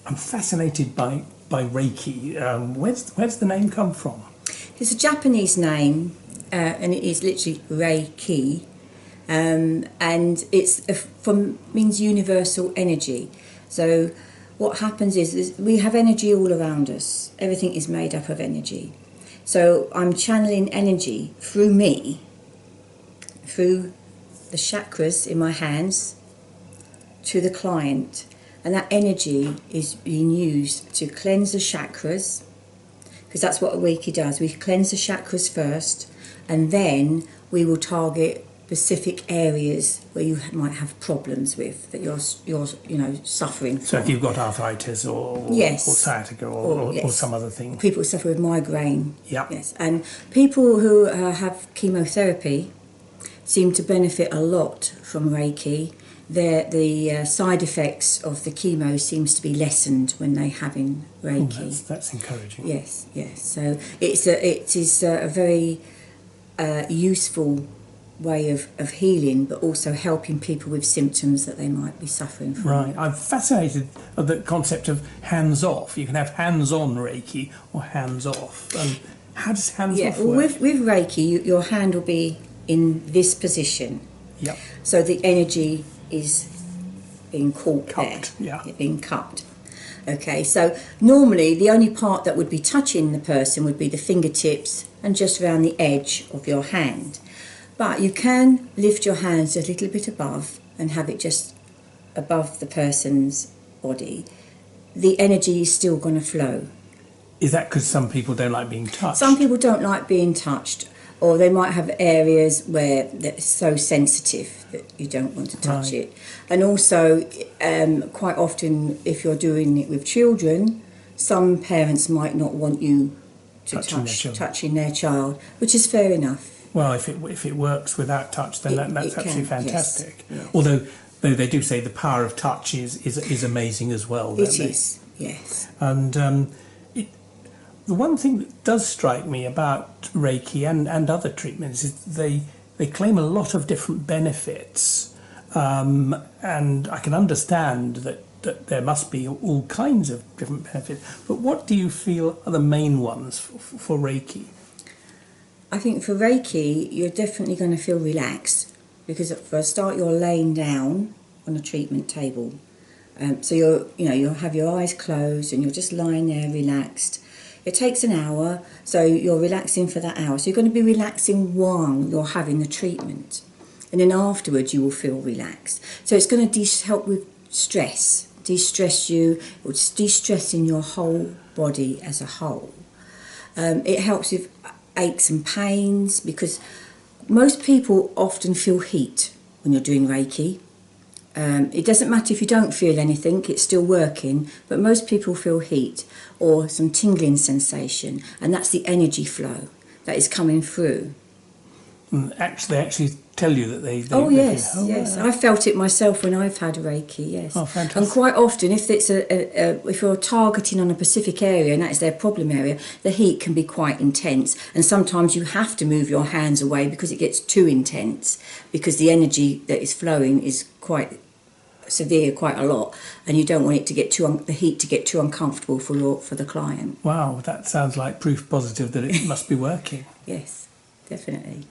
I'm fascinated by Reiki. Where's the name come from? It's a Japanese name, and it is literally Reiki, and it's means universal energy. So what happens is we have energy all around us. Everything is made up of energy. So I'm channeling energy through me, through the chakras in my hands, to the client, and that energy is being used to cleanse the chakras, because that's what Reiki does. We cleanse the chakras first, and then we will target specific areas where you might have problems with, that you're suffering from. So if you've got arthritis or sciatica or some other thing. People suffer with migraine. Yeah. Yes, and people who have chemotherapy seem to benefit a lot from Reiki. The side effects of the chemo seems to be lessened when they're having Reiki. Oh, that's encouraging. Yes. So it is a very useful way of healing, but also helping people with symptoms that they might be suffering from. Right. I'm fascinated with the concept of hands-off. You can have hands-on Reiki or hands-off. And how does hands-off work? With Reiki, your hand will be in this position. Yep. So the energy is being caught cupped, there. Yeah. Being cupped. Okay, so normally the only part that would be touching the person would be the fingertips and just around the edge of your hand. But you can lift your hands a little bit above and have it just above the person's body. The energy is still going to flow. Is that because some people don't like being touched? Some people don't like being touched, or they might have areas where it's so sensitive that you don't want to touch it. And also, quite often, if you're doing it with children, some parents might not want you to touching their child, which is fair enough. Well, if it works without touch, then that's absolutely fantastic. Yes. Although they do say the power of touch is amazing as well. It is, yes. And the one thing that does strike me about Reiki and other treatments is they claim a lot of different benefits, and I can understand that there must be all kinds of different benefits. But what do you feel are the main ones for Reiki? I think for Reiki, you're definitely going to feel relaxed, because for a start, you're laying down on a treatment table. So you'll have your eyes closed and you're just lying there relaxed. It takes an hour, so you're relaxing for that hour. So you're going to be relaxing while you're having the treatment. And then afterwards, you will feel relaxed. So it's going to help with stress, de-stress you, or de-stressing your whole body as a whole. It helps with aches and pains, because most people often feel heat when you're doing Reiki. It doesn't matter if you don't feel anything, it's still working, but most people feel heat or some tingling sensation, and that's the energy flow that is coming through. They actually tell you that they yes. Right. I felt it myself when I've had Reiki, yes. Oh, fantastic. And quite often, if it's if you're targeting on a specific area and that's their problem area, the heat can be quite intense, and sometimes you have to move your hands away because it gets too intense, because the energy that is flowing is quite severe, quite a lot, and you don't want it to get the heat to get too uncomfortable for the client. Wow, that sounds like proof positive that it must be working. Yes, definitely.